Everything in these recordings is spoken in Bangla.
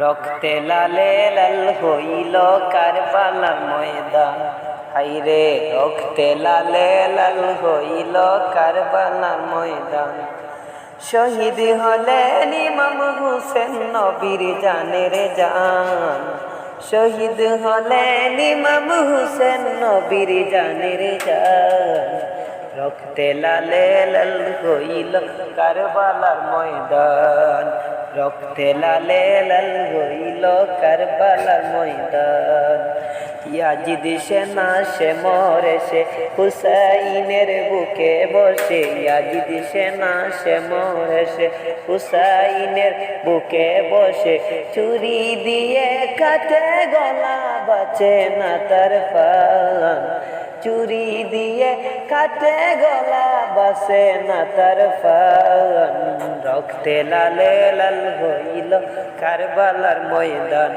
রক্তে লালে লাল হইল কারবালার ময়দান। হাইরে রক্তে লালে লাল হইল কারবালার ময়দান। শহীদ হলেন ইমাম হুসেন নবীর জানের জান। শহীদ হলেন ইমাম হুসেন নবীর জানের জান। রক্তে লালে লাল হইল কারবালার ময়দান। রক্তে লালে লাল হইল কারবালার ময়দান। ইয়াজিদ সেনা সে মরে সে হুসাইনের বুকে বসে। ইয়াজিদ সেনা সে মরে সে হুসাইনের বুকে বসে। চুরি দিয়ে কাটে গলা বাঁচে না তার প্রাণ। চুরি দিয়ে কাটে গলা বাসে না তার প্রাণ। রক্তে লালে লাল হইল কারবালার ময়দান।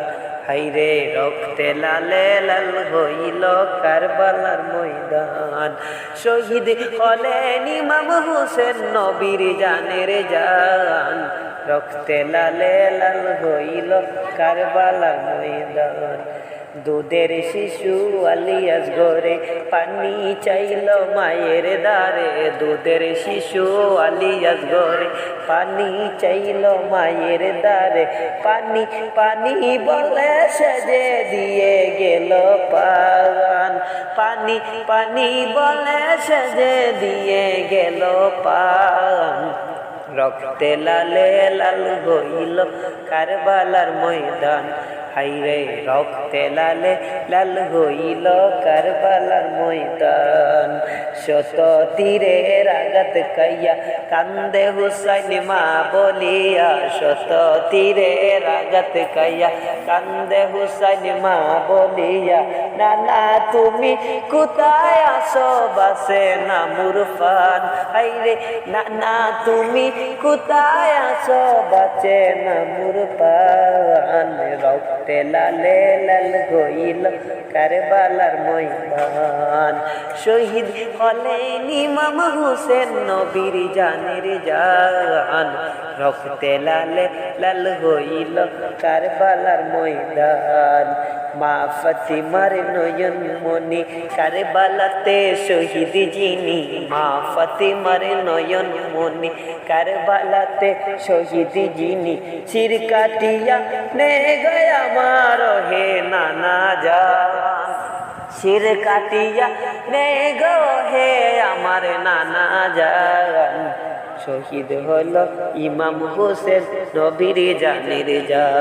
হাইরে রক্তে লালে লাল হইল কারবালার ময়দান। শহীদ হলেন ইমাম হুসেন নবীর জানের জান। রক্তে লালে লাল হইল কারবালার ময়দান। দুধের শিশু আলিয়াস ঘরে পানি চাইল মায়ের দ্বারে। দুধের শিশু আলিয়াস ঘরে পানি চাইল মায়ের দ্বারে। পানি পানি বলে সেজে দিয়ে গেল পান। পানি পানি বলে সেজে দিয়ে গেল পান। রক্তে লালে লাল হইল কারবালার ময়দান। হাইরে রক্তে লালে লাল হইল কারবালার ময়দান। শত তীরের আঘাত খাইয়া কান্দে হুসাইন মা বলিয়া। শত তীরের আঘাত খাইয়া কান্দে হুসাইন মা বলিয়া। নানা তুমি কোথায় আসো বাসে না মুরফান। হাইরে নানা তুমি কোথায় আসো বাঁচে না মুরফান। রক্তে লালে লাল হইল কারবালার ময়দান। শহীদ হলেন ইমাম হুসেন নবীর জানের জান। রক্তে লালে লাল হইল কারবালার ময়দান। মা ফাতিমার নয়ন মনি কারবালাতে শহীদ যিনি। মা ফাতিমার নয়ন মনি কারবালাতে শহীদ যিনি। শির কাটিয়া নে গয়া আমার হে নানা জান। শির কাটিয়া নে গো হে আমার নানা জান। শহীদ হলো ইমাম হুসেন নবীর জানের জান।